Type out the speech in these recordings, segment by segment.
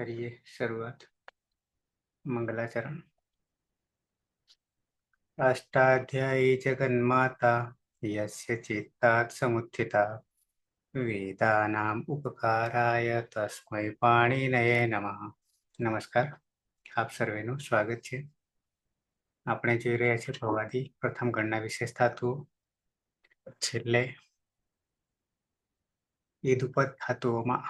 करिए शुरुआत। मंगलाचरण। अष्टाध्यायी जगन्माता यस्य चित्तात् समुत्थिता वेदानाम् उपकाराय तस्मै पाणिनये नमः। नमस्कार, આપ સર્વેનું સ્વાગત છે। આપણે જોઈ રહ્યા છીએ ભવાદી પ્રથમ ગણના વિશેષ ધાતુઓ, છેલ્લે ઈદુપદ ધાતુઓમાં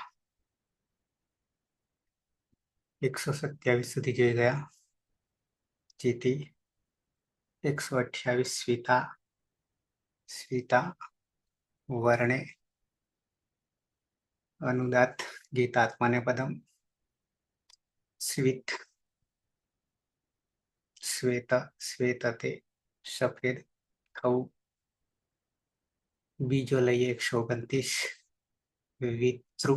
127 સુધી જોઈ ગયા, જેથી 128 સ્વીતા સ્વીતા વર્ણે अनुदात गीतात्मनेपदम स्वित श्वेत श्वेतते सफेद खऊ बीजो लઈએ 129 वित्रु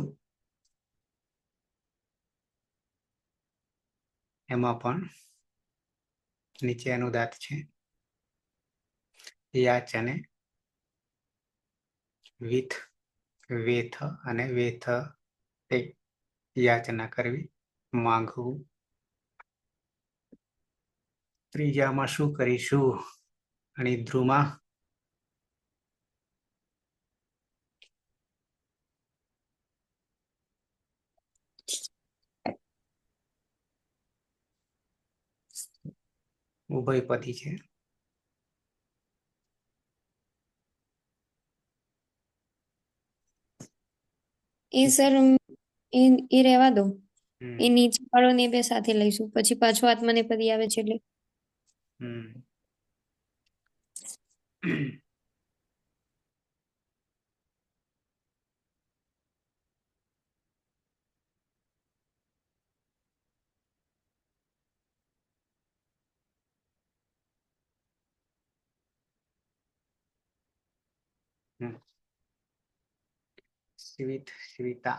એમાં પણ નીચે અનુદાત છે યાચ અને વિથ વેથ અને વેથ તે યાચના કરવી માંગવું। ત્રીજામાં શું કરીશું અને ધ્રુવમાં ઉભયપદી છે। એ સર એ રહેવા દો, એ નીચે વાળો ને બે સાથે લઈશું, પછી પાછો આત્મનેપદી આવે છે એટલે स्वित स्विता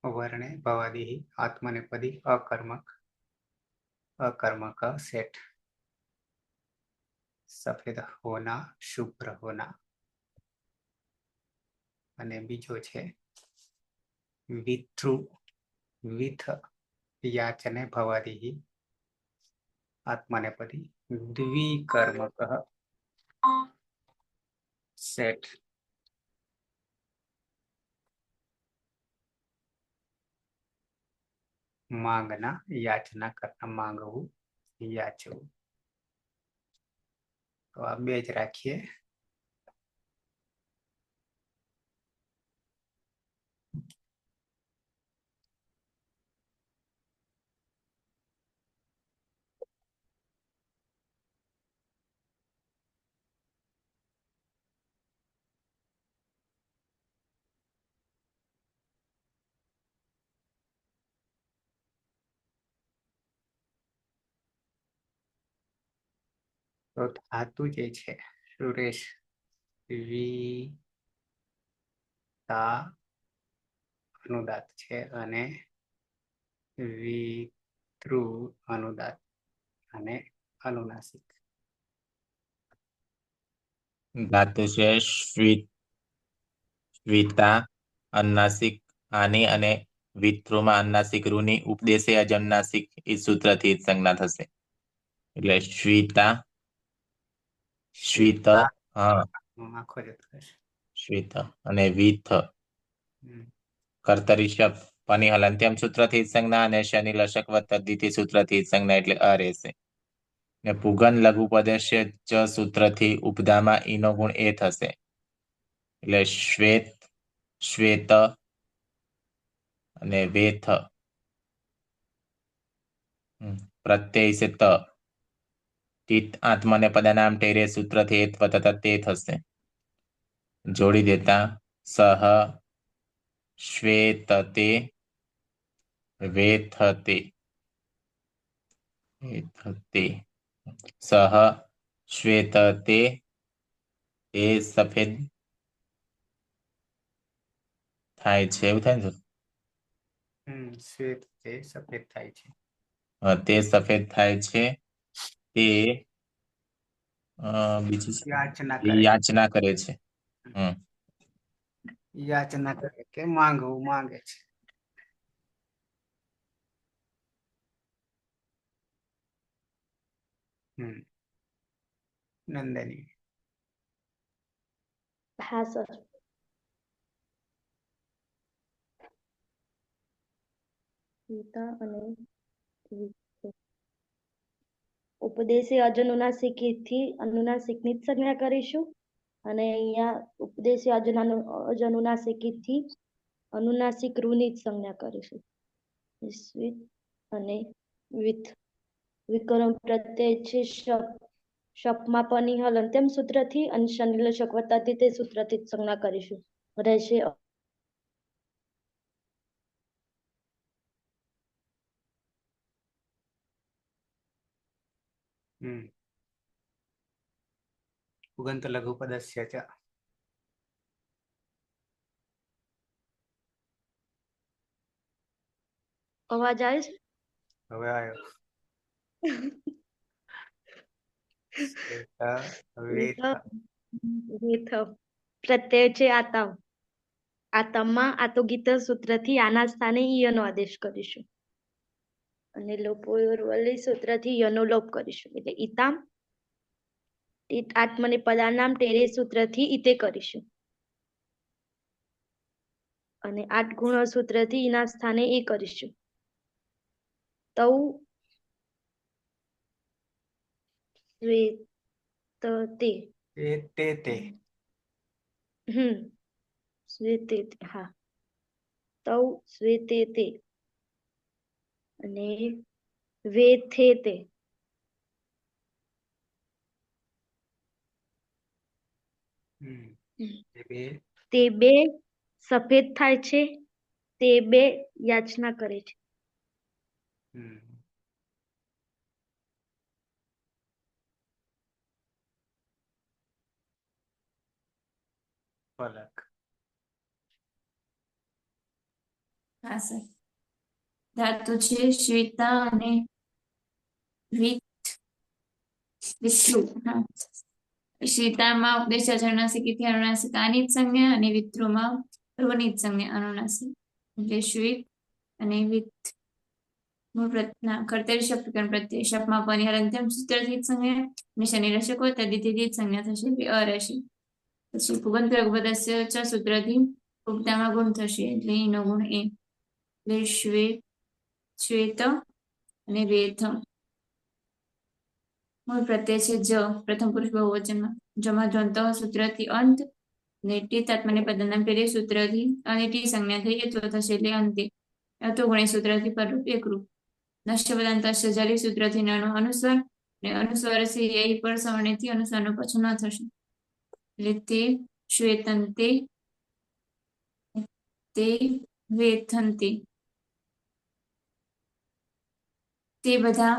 वर्णे भवादी आत्मनेपदी अकर्मक अकर्मक सेठ सफेद होना शुभ्र होना અને બીજો છે વિથ્રુ વિથ યાચને ભવાદી आत्मनेपदी द्विकर्मक सेठ मांगना याचना करना मांगવું याचવું। तो आ બે જ રાખીએ। તો ધાતુ જે છે સુરેશ વિતા अनुदात છે અને વિતૃ अनुदात અને अनुनासिक। धातु છે શ્વેતા અનુનાસિક આની અને વિતૃમાં અનુનાસિક રૂની ઉપદેશે અજનુનાસિક એ સૂત્રથી સંજ્ઞા થશે એટલે શ્વેતા શ્વેત આખો જ શ્વેત અને વિથ કર્તરી શબ્દ પની હલંત્યમ સૂત્રથી સંજ્ઞા અને શનિ લશક તદ્ધિતિ સૂત્રથી સંજ્ઞા એટલે અ રહેશે ને પુગન લઘુપદેશ્ય ચ સૂત્રથી ઉપદામાં ઈનો ગુણ એ થશે એટલે શ્વેત શ્વેત અને વેથ પ્રત્યય છે ત તિત આત્મનેપદાનામ ટેરે સૂત્રથી એત્વ તથા તે થશે જોડી દેતા સહ શ્વેતતે વેથતે વેથતે સહ શ્વેતતે એ સફેદ થાય છે એવું થાય ને શ્વેત તે સફેદ થાય છે તે સફેદ થાય છે તે બીજું યાચના કરે છે યાચના કરે કે માંગવું માંગે છે। નંદની. હા સર. સ્મિતા અને વિક્રમ. ઉપદેશી અજનુનાસિકી થી અનુનાસિકની જ સંજ્ઞા કરીશું અને અહીંયા ઉપદેશી અજનુનાસિકી થી અનુનાસિક રૂની જ સંજ્ઞા કરીશું. સ્વીત અને વિથ. વિકર્મ પ્રત્યય છે શપમાં પની હલંત્યમ સૂત્રથી અને શનિલશક વત્તાથી તે સૂત્રથી જ સંજ્ઞા કરીશું. રહેશે પુગંત લઘુપદસ્ય ચ. અવાજ આવે છે? હવે આવ્યો. વિથ પ્રત્યય છે આતમ. આતમમાં આતો ગીત સૂત્રથી આના સ્થાને ઈયનો આદેશ કરીશું અને લોપોર્વલી સૂત્રથી યનો લોપ કરીશું એટલે ઈતામ. આત્મને પદાનામ ટેરે સૂત્રથી ઈતે કરીશું અને આઠ ગુણ સૂત્રથી એના સ્થાને એ કરીશું. તૌ તે શ્વેતે હા તૌ શ્વેતે તે અને વેથે તે. તે બે સફેદ થાય છે, તે બે યાચના કરે છે. પલક. હા સર. ધાતુ છે શ્વેતા અને વિથ્રુ. હા, શ્વેતામાં ઉપદેશ અનુનાસિકથી અનુનાસિક આની જ સંજ્ઞા અને વિથ્રુમાં રૂની જ સંજ્ઞા અનુનાસિક એટલે શ્વેત અને વિથ. કર્તરી શબ્દ પ્રત્યય શપમાં પની હલંત્યમ સૂત્રથી જ સંજ્ઞા અને શનિલશક તદ્ધિથી જ સંજ્ઞા થશે એટલે અ રહેશે. પછી પુગંત લઘુપદસ્ય ચ સૂત્રથી ઉપદામાં ગુણ થશે એટલે એનો ગુણ એ એટલે શ્વેત અને વેથ. મૂળ પ્રત્યય છે જ પ્રથમ પુરુષ બહુવચનમાં જમા દ્વંત સૂત્રથી અંત ને ટી તાત્મને પદનામ પેરે સૂત્રથી અને ટી સંજ્ઞા થઈ એ થશે એટલે અંતે તો ગુણી સૂત્રથી પરરૂપ એકરૂપ. નશ્ય પદાંતસ્ય જલી સૂત્રથી નાનો અનુસ્વાર ને અનુસ્વાર એ પર સવર્ણથી અનુસ્વારનો પાછો ન થશે એટલે તે શ્વેતંતે તે વેથંતે. તે બધા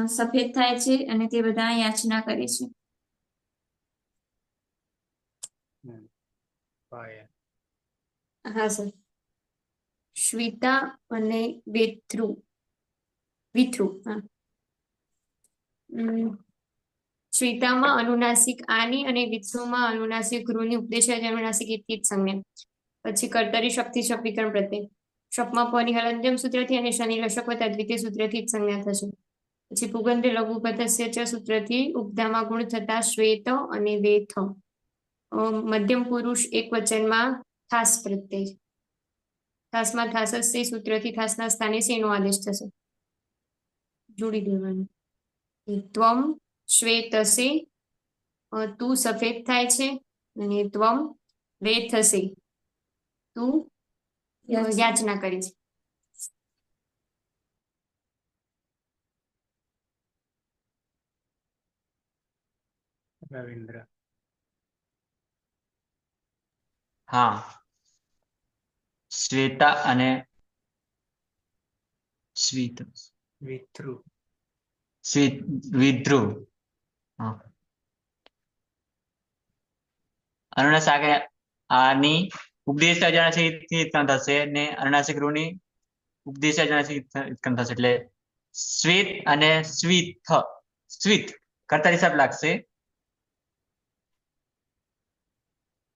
સફેદ થાય છે અને તે બધા યાચના કરે છે. હા સર. શ્વેતા અને વિથ્રુ. હા. શ્વેતામાં અનુનાસિક આની અને વિથ્રુમાં અનુનાસિક રૂની ઉપદેશ અનુનાસિક ઇતિ સંજ્ઞા. પછી કર્તરી શક્તિ શક્તિકરણ પ્રત્યય શપમાં પની હલંત્યમ સૂત્રથી અને શનિલશક વત્તા દ્વિતીય સૂત્રથી જ સંજ્ઞા થશે. પછી પુગંતે લઘુપદસ્ય ચ સૂત્રથી ઉપધામાં ગુણ થતા શ્વેત અને વેથ. મધ્યમ પુરુષ એક વચનમાં થાસ પ્રત્યય. થાસમાં થાસ સે સૂત્રથી થાસના સ્થાને સેનો આદેશ થશે. જોડી દેવાનું. ત્વમ શ્વેતસે તું સફેદ થાય છે અને ત્વમ વેથસે તું યાચના કરી છે. રવિન્દ્ર. હા, શ્વેતા અને વિધ્રુ. અનુનાસિક આની ઉપદેશ અનુનાસિક થશે ને અનુનાસિક રૂની ઉપદેશ અનુનાસિક થશે એટલે શ્વેત અને સ્વીત કરતા હિસાબ લાગશે.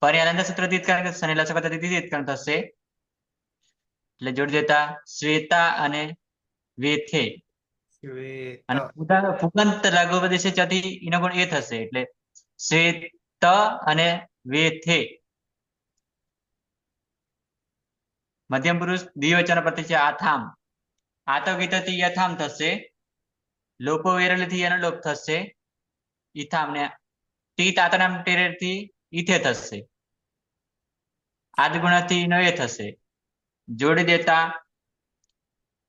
પરિણામ સૂત્રથી શનિલશક થશે એટલે જોડી દેતા શ્વેતા અને વેથે શ્વેત અને પુગંત લઘુપદેશ્ય ચ થી એનો ગુણ એ થશે એટલે શ્વેત અને વેથે. મધ્યમ પુરુષ દ્વિવચન પ્રત્યય છે આથામ. આતો ગીતથી યથામ થશે. લોપો વેરલ થી એનો લોપ થશે ઈથામ ને ટી તાતનામ ટેરેર થી ઈથે થશે. આદગુણ થી નો એ થશે. જોડી દેતા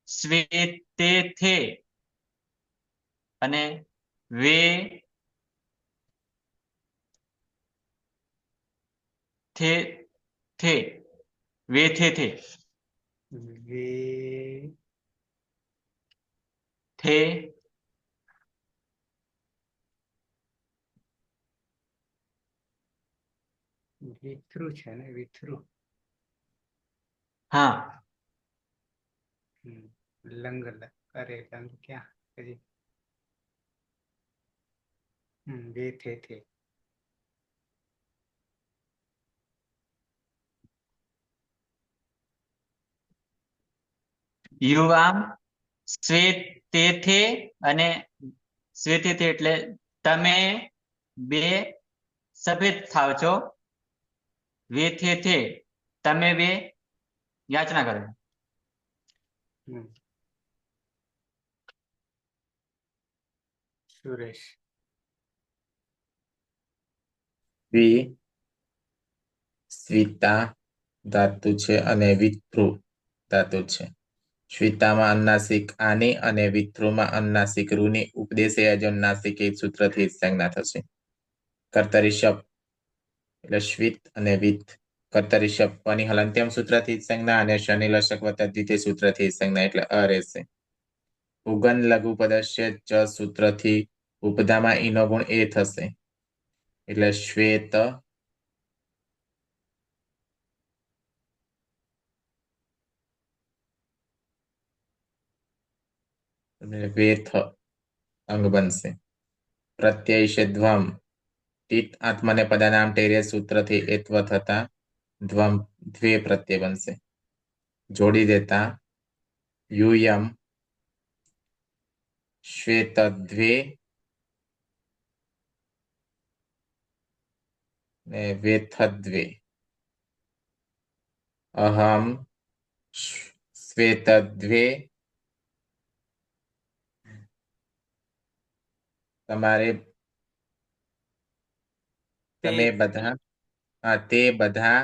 શ્વેતે થે અને વે થે થે વે થે થે વે થે વિથ્રુ છે ને વિથ્રુ. હા લંગ અરે લંગ ક્યાં હજી વે થે યુવામ શ્વેતે અને શ્વેતે એટલે તમે બે સફેદ થાવ છો. વેથે થે તમે બે યાચના કરો. સુરેશ દ્વિ સ્વિતા ધાતુ છે અને વિથ્રુ ધાતુ છે. શ્વિતામાં અનુનાસિક આની અને વિથ્રુમાં અનુનાસિક રૂની ઉપદેશે અજનુનાસિક એક સૂત્રથી સંજ્ઞા થશે. કર્તરી શપ એટલે શ્વિત અને વિથ. કર્તરી શપ પની હલંત્યમ સૂત્રથી સંજ્ઞા અને શનિ લશક વત્તા દ્વિતીય સૂત્રથી સંજ્ઞા એટલે અ રહેશે. ઉગન લઘુ પદસ્ય ચ સૂત્રથી ઉપધામાં ઈનો ગુણ એ થશે એટલે શ્વેત વેથ અંગ બનશે. પ્રત્યય છે ધ્વમ. ટીત આત્મને પદાનામ ટેરે સૂત્રથી એત્વ થતા ધ્વમ દ્વે પ્રત્યય બનશે. જોડી દેતા યુયમ શ્વેત દ્વે ને વેથ દ્વે. અહમ શ્વેત દ્વે તમારે તમે બધા તે બધા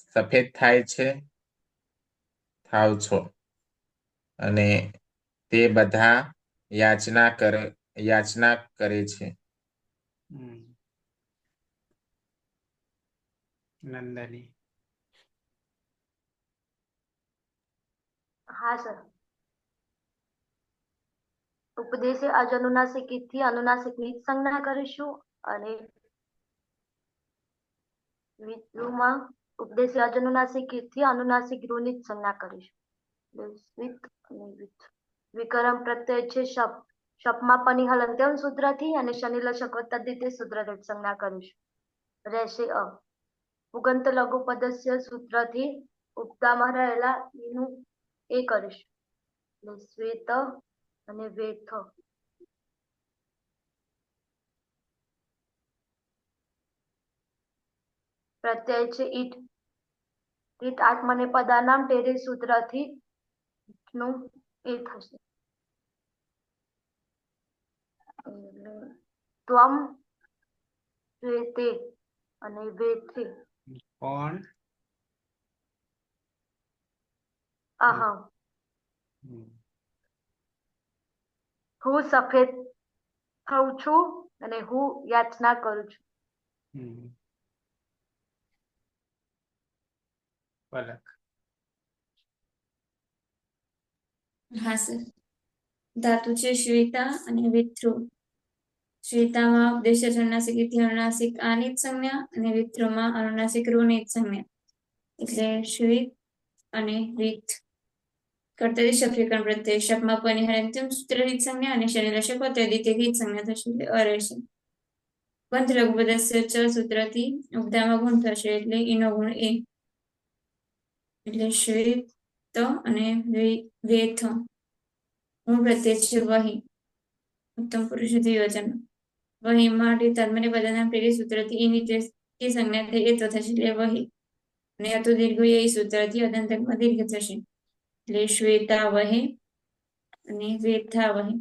સફેદ થાય છે થાવ છો અને તે બધા યાચના કરે છે. નંદની હા સર. ઉપદેશે અજનુનાસિક થી અનુનાસિકની જ સંજ્ઞા કરીશું અને વિથ્રુમાં ઉપદેશે અજનુનાસિક થી અનુનાસિક રૂની જ સંજ્ઞા કરીશું. વિથ અને વિથ. વિકરમ પ્રત્યય છે શપ. શપમાં પની હલંત્યમ સૂત્રથી અને શનિ લશક વત્તા દ્વિતીય સૂત્રથી સંજ્ઞા કરીશું. રહેશે અ. પુગંત લઘુ પદસ્ય સૂત્રથી ઉપદામાં રહેલા એનું એ કરીશું. શ્વેત અને વેથ. પ્રત્યય છે ઈટ. ઈટ આત્મને પદાનામ ટેરે સૂત્રથી નું એ થશે. ત્વમ શ્વેતે અને વેથે. કોણ અહમ હું સફેદ થઉં છું અને હું યાચના કરું છું. પલક હા સર. ધાતુ છે શ્વેતા અને વિથ્રુ. શ્વેતામાં ઉપદેશ્ય અનુનાસિક થી અનુનાસિક આની જ સંજ્ઞા અને વિથ્રુમાં અનુનાસિક રૂની જ સંજ્ઞા એટલે શ્વેત અને વિથ. કર્તરી સફરીકરણ પ્રત્યય શપમાં પની હલંત્યમ સૂત્રથી સંજ્ઞા અને શનિ લશક વત્તા દ્વિતીયથી જ સંજ્ઞા થશે એટલે અ રહેશે. બંધ લઘુપદસ્ય ચ સૂત્રથી ઉપધામાં ગુણ થશે એટલે ઈનો ગુણ એ એટલે શ્વેત અને વેથ ગુણ પ્રત્યય છે વહી. ઉત્તમ પુરુષ દ્વિવચન. વહી માટે તન્મય પદના પ્રેરિત સૂત્રથી ઈની તે સંજ્ઞા થઈ એ તો થશે એટલે વહી. અને અતો દીર્ઘ એ સૂત્રથી અદંતકમાં દીર્ઘ થશે એટલે શ્વેતા વહે અને વેથા વહે.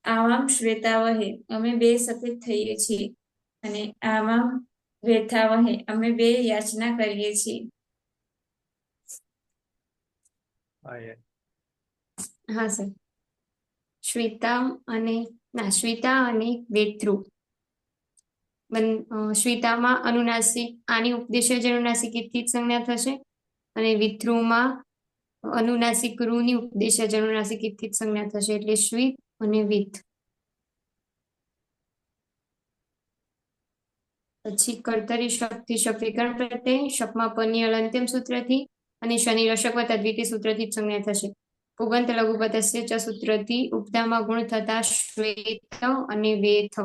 આવામ શ્વેતા વહે અમે બે સફેદ થઈએ છીએ અને આવામ વેથા વહે અમે બે યાચના કરીએ છીએ. આયન હા સર. શ્વેતા અને વેતૃ. શ્વેતામાં અનુનાસિક આની ઉપદેશજ અનુનાસિક થી જ સંજ્ઞા થશે અને વિથ્રુમાં અનુનાસિક રૂની ઉપદેશજ અનુનાસિક થી જ સંજ્ઞા થશે એટલે શ્વિત અને વિથ. પછી કર્તરી શક્તિ શક્તિકરણ પ્રત્યય શપમાં પની અલંત્યમ સૂત્રથી અને શનિ રશક તદ્વિતીય સૂત્રથી જ સંજ્ઞા થશે. પુગંત લઘુપદસ્ય ચ સૂત્રથી ઉપદામાં ગુણ થતા શ્વેત અને વેથ.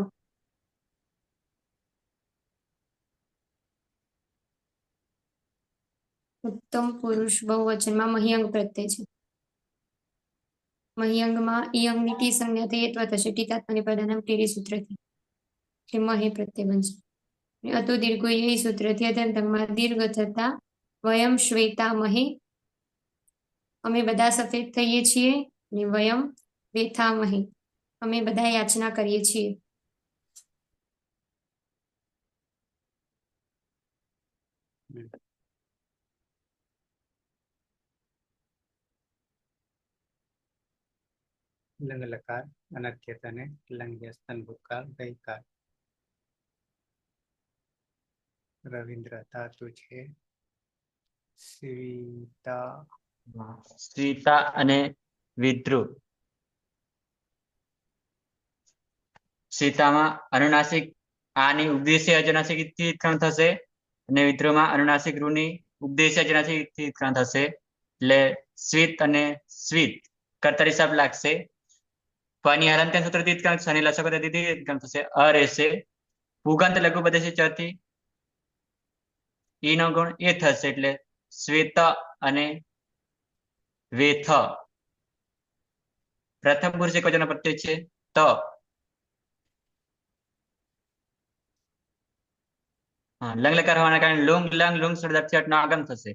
ઉત્તમ પુરુષ બહુવચનમાં મહ્યંગ પ્રત્યય છે. મહ્યંગમાં ઈયંગની ટી સંજ્ઞા થઈ અથવા થશે ટીકાત્મની પદાના ટીરી સૂત્રથી એટલે મહે પ્રત્યય બનશે. અતો દીર્ઘ એ સૂત્રથી અદંતમાં દીર્ઘ થતા વયમ શ્વેતા મહે અમે બધા સફેદ થઈએ છીએ અને વયમ વેથા મહે અમે બધા યાચના કરીએ છીએ. લંગ લકાર અનર્થ્યત અને લંગ્ય સ્તન ભૂતકાળ ગઈકાળ. રવિન્દ્ર ધાતુ છે સ્વીતા સ્વીતા અને વિદ્રુ. સ્વીતામાં અનુનાસિક આની ઉપદેશી અજનાસિક થી ઉત્પન્ન થશે અને વિદ્રુમાં અનુનાસિક રૂની ઉપદેશી અજનાસિક થી ઉત્પન્ન થશે એટલે સ્વીત અને સ્વીત કર્તરી શબ્દ લાગશે. પની હલંત્ય સૂત્રથી ઉત્પન્ન શનિ લસક પદ્ધતિથી ઉત્પન્ન થશે અ રહેશે. પુગંત લઘુપદેશી ચ થી ઈ નો ગુણ એ થશે એટલે શ્વેત અને વેથ. પ્રથમ પુરુષ એકવચન પ્રત્યય છે ત. લંગ લકાર હોવાના કારણે લુંગ લંગ લુંગ શબ્દાર્થી નો આગમ થશે.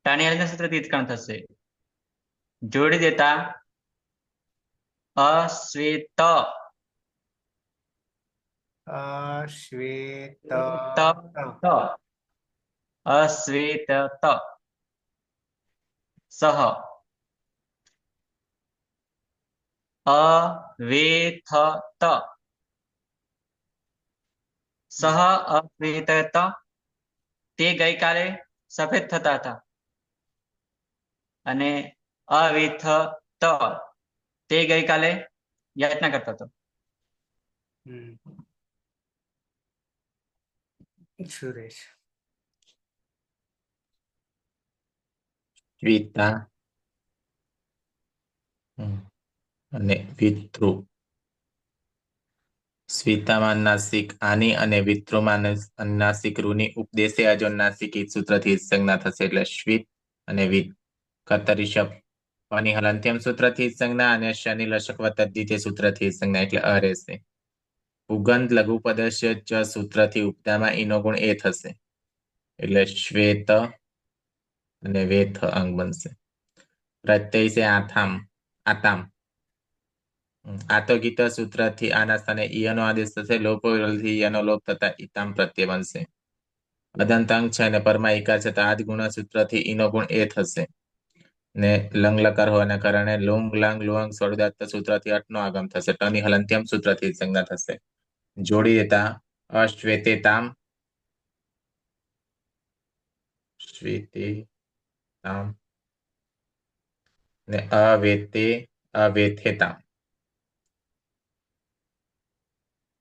ટાની હલંત્ય સૂત્રથી ઉત્પન્ન થશે. જોડી દેતા અશ્વેત અશ્વેત અશ્વેત સહ અવેથત સહ અવેતત તે ગઈકાલે સફેદ થતા હતા અને અવેથત તે ગઈકાલે યાચના કરતો હતો. સુરેશ શ્વેતા અને વિતૃ. સ્વીતામાં નાસિક આની અને વિતૃમાં અનુનાસિક રૂની ઉપદેશે અજોનાસિક સૂત્રથી સંજ્ઞા થશે એટલે શ્વિત અને વિત. કર્તરી શબ્દ પની હલંત્યમ સૂત્રથી સંજ્ઞા અને શનિ લશક તદ્વિતીય સૂત્રથી સંજ્ઞા એટલે અ રહેશે. પુગંત લઘુપદસ્ય ચ સૂત્રથી ઉપદામાં ઈનો ગુણ એ થશે એટલે શ્વેત અને વેથ અંગ બનશે. પ્રત્યય છે આતામ. આતો ગીત સૂત્રથી આના સ્થાને ઈયનો આદેશ થશે. લોપો વિરોધથી ઈયનો લોપ થતા ઈતામ પ્રત્યય બનશે. અદંત અંગ છે અને પરમાં ઈકાર છે તો આદ ગુણ સૂત્રથી ઈનો ગુણ એ થશે ને લંગ લકાર હોવાના કારણે લુંગ લંગ લુઅંગ સ્વર્દાત્ત સૂત્રથી અટનો આગમ થશે. ટની હલંત્યમ સૂત્રથી સંજ્ઞા થશે. જોડી દેતા અશ્વેતેતામ શ્વેતેતામ ને અવેથેતામ.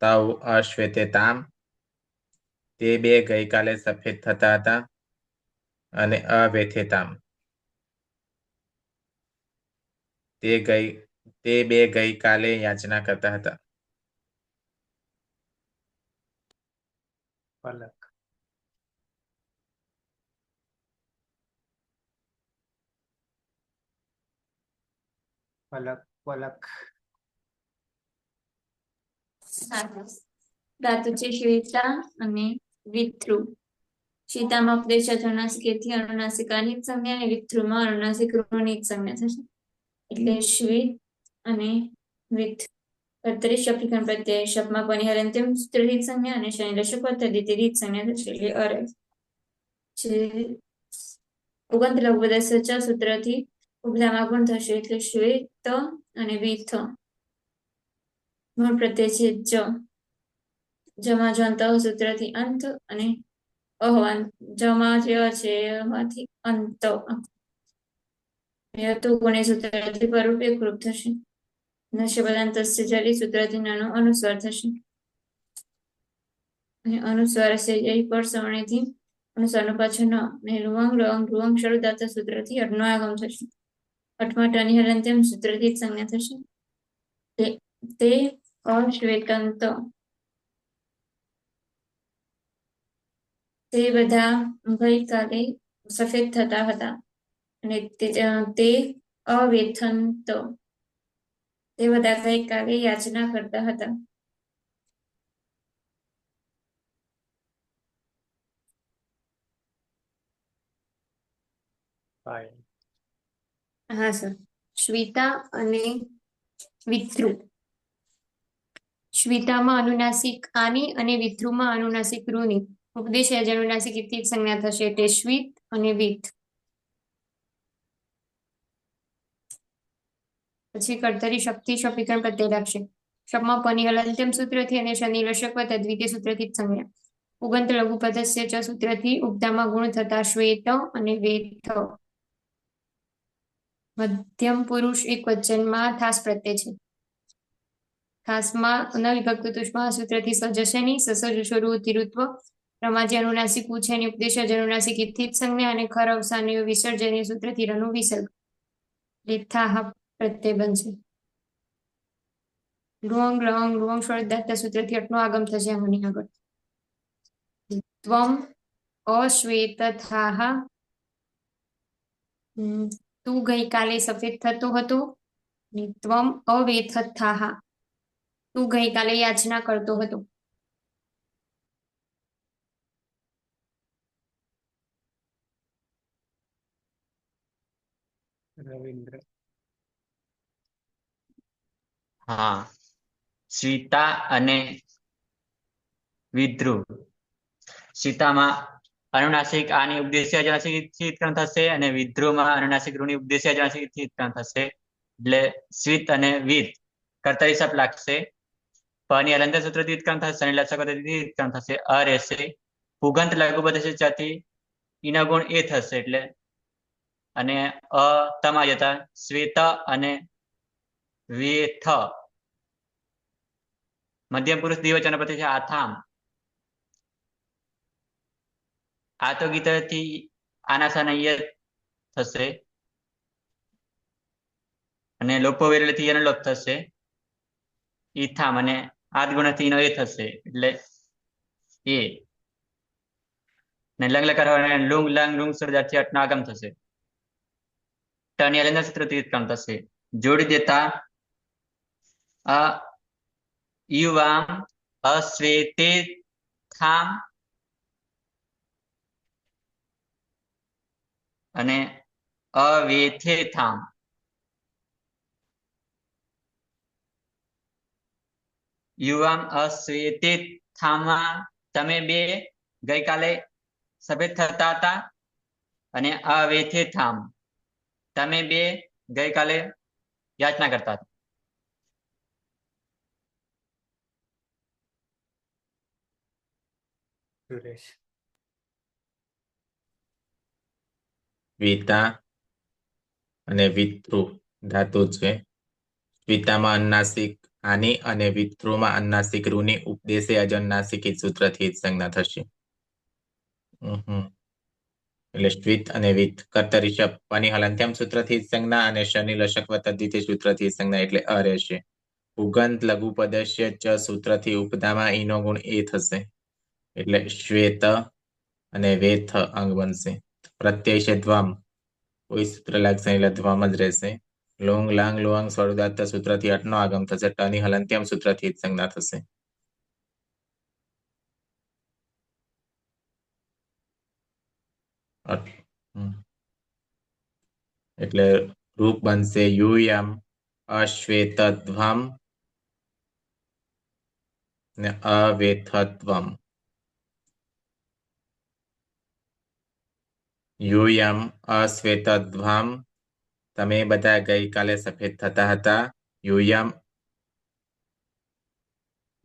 તવ અશ્વેતેતામ તે બે ગઈકાલે સફેદ થતા હતા અને અવેથેતામ તે બે ગઈકાલે યાચના કરતા હતા. પલક પલક પલક ધાતુ છે શ્વેતા અને વિથ્રુ. શ્વેતામાં ઉપદેશ અનુનાસિકેથી અનુનાસિકાની જ સંજ્ઞા અને વિથ્રુમાં અનુનાસિક રૂની જ સંજ્ઞા થશે. એટલે શ્વેત અને વિથ. કર્તરી શબ્દીકરણ પ્રત્યય શબ્દમાં પની હલંત્યમ સૂત્રથી જ સંજ્ઞા અને શનિ લશક પદ્ધતિથી જ સંજ્ઞા થશે. એટલે અરે છે ઉગંત લઘુપદસ્થ ચ સૂત્રથી ઉપધામાં ગુણ થશે. એટલે શ્વેત અને વિથ. મૂળ પ્રત્યય છે જ. જમા જંત સૂત્રથી અંત અને અહવાન જમા જે છે એમાંથી અંત હેતુ ગુણે સૂત્રથી પરરૂપ એકરૂપ થશે. નશ્યપદાંતસ્ય જરી સૂત્રથી નાનો અનુસ્વાર થશે. અને અનુસ્વાર છે જય પર સવર્ણેથી અનુસ્વારનો પાછળ ન અને રુવંગ રંગ રુવંગ શરૂદાત સૂત્રથી અટનો આગમ થશે. અઠમાં ટની હલંત્યમ સૂત્રથી જ સંજ્ઞા થશે. તે અશ્વેતંત. તે બધા ગઈકાલે સફેદ થતા હતા અને તે અવેથંત. તે બધા ગઈકાલે યાચના કરતા હતા. હા સર. શ્વેતા અને વિથ્રુ. શ્વેતામાં અનુનાસિક આની અને વિથ્રુમાં અનુનાસિક રૂની ઉપદેશ અનુનાસિક ઇતિ સંજ્ઞા થશે. એટલે શ્વિત અને વિથ. પછી કર્તરી શક્તિ શબ્દીકરણ પ્રત્યય લાગશે. શબ્દમાં પની હલંત્યમ સૂત્રથી અને શનિ લશક તદ્વિતીય સૂત્રથી જ સંજ્ઞા. ઉગંત લઘુપદસ્ય ચ સૂત્રથી ઉપધામાં ગુણ થતા શ્વેત અને વેથ. મધ્યમ પુરુષ એક વચનમાં થાસ પ્રત્યય છે. થાસમાં ન વિભક્ત તુષ્મા સૂત્રથી સજશની સસજુષોરુ તિરુત્વ રમાજી અનુનાસિક પૂછેની ઉપદેશ અનુનાસિક ઇથિત સંજ્ઞા અને ખર અવસાનીય વિસર્જનીય સૂત્રથી રનું વિસર્ગ. લેથાહ પ્રત્યય બનશે. લુઅંગ લઅંગ લુઅંગ સ્વરદાતા સૂત્રથી અટનો આગમ થશે. આમની આગળ ત્વમ અશ્વેતથાહ. તું ગઈકાલે સફેદ થતો હતો. ત્વમ અવેથથાહ. તું ગઈકાલે યાચના કરતો હતો. રવિન્દ્ર હા. સ્વીતા અને વિદ્રુ. સ્વીતામાં અનુનાસિક આની ઉપદેશ્ય અનુનાસિક ઇથિકરણ થશે અને વિદ્રુમાં અનુનાસિક રૂની ઉપદેશ્ય અનુનાસિક ઇથિકરણ થશે. એટલે સ્વિત અને વિત કર્તરી શબ્દ લાગશે. પની અલંત્ય સૂત્રથી ઇથિકરણ થશે. શનિ લશક પદ્ધતિથી ઇથિકરણ થશે. અ રહેશે. પુગંત લઘુપદસ્ય ચથી ઈનો ગુણ એ થશે. એટલે અને અ તમા જતા શ્વેત અને વેથ. મધ્યમ પુરુષ દ્વિવચન પ્રત્યય છે આથામ. આ તો ગીતથી આના સનય થશે અને લોપો વેરેલથી એનો લોપ થશે. ઈથામ અને આદગુણથી ઈનો એ થશે. એટલે એ ને લંગ લકાર લુંગ લંગ લુંગ સ્વરજાથી અટનો આગમ થશે. ટની અલંગ સૂત્રથી ઇથિકરણ થશે. જોડી દેતા અ યુવામ અશ્વેતે થામ અને અવેથે થામ. યુવામ અશ્વેતે થામમાં તમે બે ગઈકાલે સફેદ થતા હતા અને અવેથે થામ તમે બે ગઈકાલે યાચના કરતા હતા. સુરેશ વિતા અને વિતૃ ધાતુ છે. વિતામાં અનુનાસિક આની અને વિતૃમાં અનુનાસિક રૂની ઉપદેશે અજનુનાસિક સૂત્રથી સંજ્ઞા થશે. એટલે શ્વિત અને વિત કર્તરી શબ્દ પની હલંત્યમ સૂત્રથી સંજ્ઞા અને શનિ લશક તદ્વિતીય સૂત્રથી સંજ્ઞા. એટલે અ રહેશે. ઉગંત લઘુપદસ્ય ચ સૂત્રથી ઉપધામાં ઈનો ગુણ એ થશે. એટલે શ્વેત અને વેથ અંગ બનશે. પ્રત્યય છે ધ્વમ. કોઈ સૂત્ર લાગશે એટલે ધ્વમ જ રહેશે. લોંગ લાંગ લુવાંગ સ્વરુદાત્ત સૂત્રથી અટનો આગમ થશે. ટની હલંત્યમ સૂત્રથી ઈત સંજ્ઞા થશે. એટલે રૂપ બનશે યુયમ અશ્વેતધ્વમ ને અવેથત્વમ. યુયમ અશ્વેતધ્વમ, તમે બધા ગઈકાલે સફેદ થતા હતા. યુયમ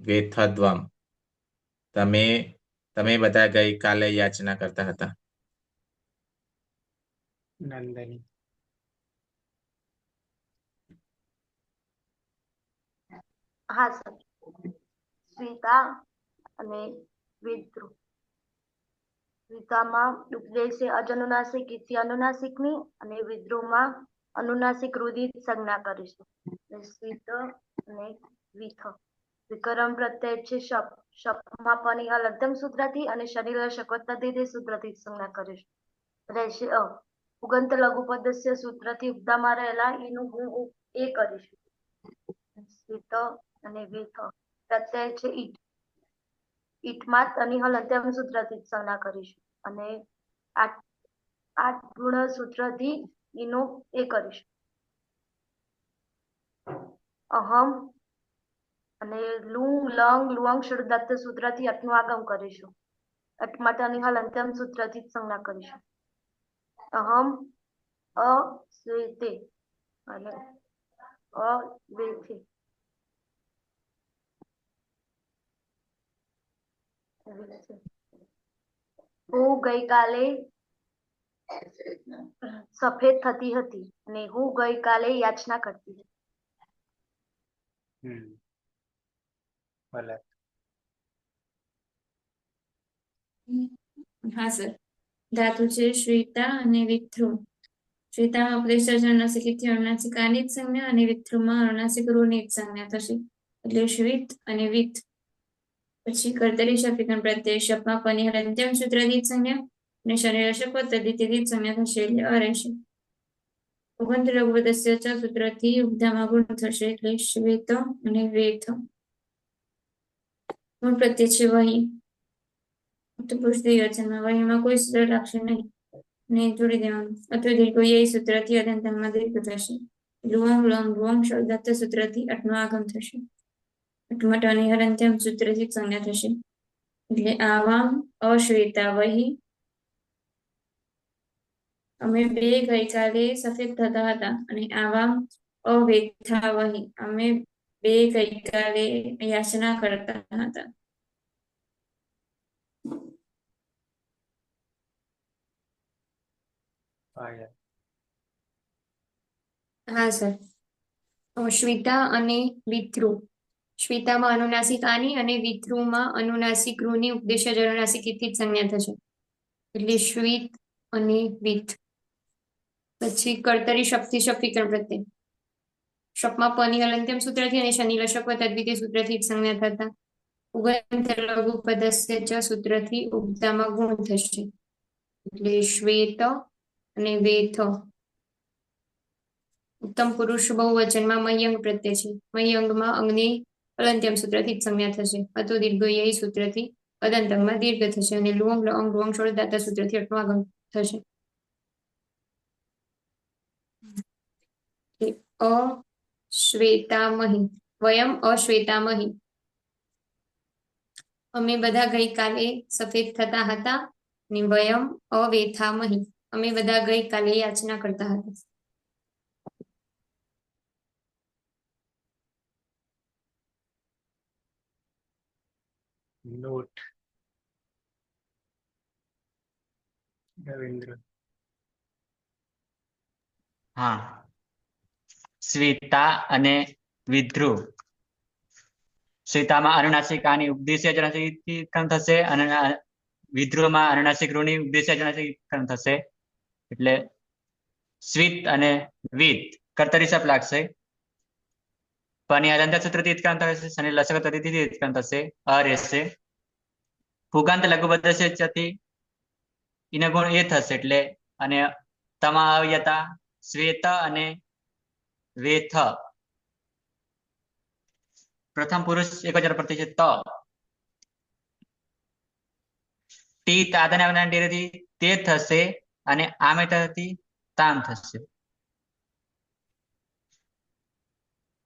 વેથદ્વમ, તમે બધા ગઈકાલે યાચના કરતા હતા. નંદની. હા સર. સ્વીતા અને વિદ્રુ. સ્વીતામાં ઉપદેશે અજનુનાસિક ઇતિ અનુનાસિકની અને વિદ્રુમાં અનુનાસિક રૂઢિત સંજ્ઞા કરીશું. સ્વીત અને વિથ. વિકરમ પ્રત્યય છે શપ. શપમાં પની હલંત્યમ સૂત્રથી અને શનિ શકવત્તધિથી સૂત્રથી સંજ્ઞા કરીશું. રહેશે અ. ઉગંત લઘુપદસ્ય સૂત્રથી ઉપધામાં રહેલા એનું ગુણ એ કરીશું. સ્વીત અને વિથ. પ્રત્યય છે ઈટ. ઈટમાં તની હલંત્યમ સૂત્રથી સંજ્ઞા કરીશું. અને આઠ ગુણ સૂત્રથી એનું એ કરીશું. અહમ અને લુંગ લંગ લુઅંગ શરૂદાત્ત સૂત્રથી અટનું આગમ કરીશું. અટ માટે તની હલંત્યમ સૂત્રથી સંજ્ઞા કરીશું. અહમ અશ્વેતે અને અવેથે. હું ગઈકાલે સફેદ થતી હતી અને હું ગઈકાલે યાચના કરતી હતી. ભલે. હા સર. ધાતુ છે શ્વેતા અને વિથ્રુ. શ્વેતામાં ઉપદેશ અનુનાસિક ઇતિ અનુનાસિક આની જ સંજ્ઞા અને વિથ્રુમાં અનુનાસિક રૂની જ સંજ્ઞા થશે. એટલે શ્વેત અને વિથ. પછી કર્તરી શફિકન પ્રત્યય શપમાં પની હલંત્યમ સૂત્રથી જ સંજ્ઞા અને શનિ શકવત્તધિથી જ સંજ્ઞા થશે. એટલે અ રહેશે. ઉગંત લઘુપદસ્ય ચ સૂત્રથી ઉપધામાં ગુણ થશે. એટલે શ્વેત અને વેથ. ગુણ પ્રત્યય છે વહી. તો પુરુષ વચનમાં વહીમાં કોઈ સૂત્ર લાગશે નહીં ને જોડી દેવાનું. અથવા દીર્ઘ એ સૂત્રથી અદંતમાં દીર્ઘ થશે. લુઅંગ લંગ લુઅંગ શબ્દાર્થ સૂત્રથી અટનો આગમ થશે. અટમાં ટની હલંત્યમ સૂત્રથી સંજ્ઞા થશે. એટલે આવામ અશ્વેતા વહી. અમે બે ગઈકાલે સફેદ થતા હતા અને આવામ અવેથા વહી. અમે બે ગઈકાલે યાચના કરતા હતા. હા સર. શ્વેતા અને વિથ્રુ. શ્વેતામાં અનુનાસિક આની અને વિથ્રુમાં અનુનાસિક રૂની ઉપદેશ અનુનાસિક ઇતિ જ સંજ્ઞા થશે. એટલે શ્વેત અને વિથ. પછી કર્તરી શક્તિ શફિકરણ પ્રત્યય. શપમાં પની હલંત્યમ સૂત્રથી અને શનિ લશકવત્તદ્વિતીય સૂત્રથી જ સંજ્ઞા થતા ઉગંત લઘુપદસ્ય ચ સૂત્રથી ઉપધામાં ગુણ થશે. એટલે શ્વેત અને વેથ. ઉત્તમ પુરુષ બહુવચનમાં મહ્યંગ પ્રત્યય છે. મહ્યંગમાં અંગની હલંત્યમ સૂત્રથી જ સંજ્ઞા થશે. હતો દીર્ઘ એ સૂત્રથી અદંતમાં દીર્ઘ થશે. અને લુઅંગ લઅંગ લુઅંગ શોધદાતા સૂત્રથી અટનો આગમ થશે. અશ્વેતામહી. વયમ અશ્વેતામહી. અમે બધા ગઈકાલે સફેદ થતા હતા અને વયમ અવેથામહી. અમે બધા ગઈકાલે યાચના કરતા હતા. નોટ. રવિન્દ્ર. હા. સ્વીતા અને વિદ્રુ. સ્વીતામાં અનુનાસિક આની ઉપદેશ્ય અનુનાસિકીકરણ થશે અને વિદ્રુમાં અનુનાસિક રૂની ઉપદેશ્ય અનુનાસિકીકરણ થશે. એટલે સ્વીત અને વિત કર્તરી શપ લાગશે. પની અદંત સૂત્રથી ઇત્કાન થશે. શનિ લસકતથી ઇત્કાન થશે. અ રહેશે. ફુગાંત લઘુપદસ્ય ચથી એનો ગુણ એ થશે. એટલે અને તમા આવ્યતા શ્વેત અને વેથ. પ્રથમ પુરુષ એકવચન પ્રત્યય છે ત. ટી તાતને આવનાર ટેરેથી તે થશે અને આમે થતી તામ થશે.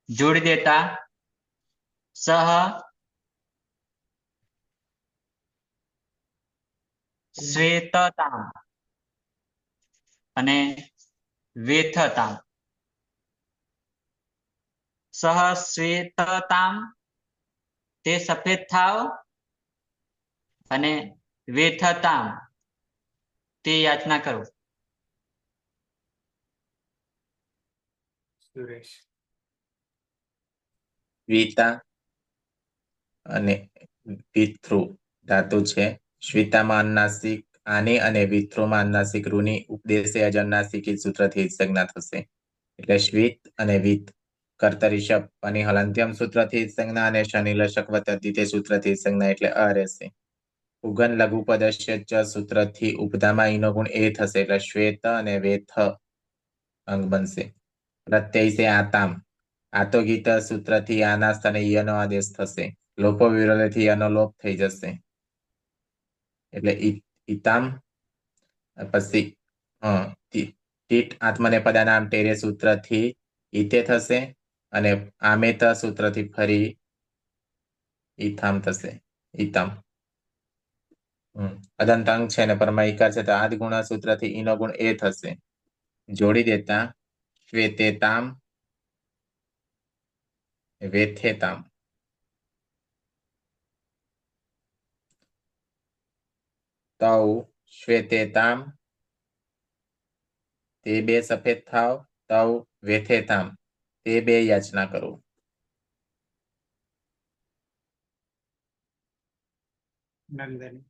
જોડી દેતા સહ શ્વેતતામ અને વેથતામ. સહ શ્વેતતામ તે સફેદ થાવ અને વેથતામ તે યાચના કરો. સુરેશ. શ્વેતા અને વિથ્રુ ધાતુ છે. શ્વેતામાં અનુનાસિક આની અને વિથ્રુમાં અનુનાસિક રૂની ઉપદેશે અજનુનાસિકી સૂત્રથી સંજ્ઞા થશે. એટલે શ્વેત અને વિથ કર્તરી શબ્દ અને હલંત્યમ સૂત્રથી સંજ્ઞા અને શનિ લશક વતદ્ધિતે સૂત્રથી સંજ્ઞા એટલે અ રહેશે. ઉગન લઘુ પદસ્ય ચ સૂત્રથી ઉપધામાં ઈનો ગુણ એ થશે એટલે શ્વેત અને વેથ અંગ બનશે. પ્રત્યય છે આતામ. આતો ગીત સૂત્રથી આના સ્થાને યનો આદેશ થશે. લોપો વિરોધથી યનો લોપ થઈ જશે એટલે ઈતામ. પછી ટીટ આત્મનેપદાનામ ટેરે સૂત્રથી ઈતે થશે અને આમેત સૂત્રથી ફરી ઈથામ થશે. ઈતામ અદંતાંગ છે ને પરમાઈકાર છે તો આદ ગુણ સૂત્રથી ઈનો ગુણ એ થશે. જોડી દેતા શ્વેતેતામ વેથેતામ. તૌ શ્વેતેતામ તે બે સફેદ થાવ. તૌ વેથેતામ તે બે યાચના કરો. નંદની.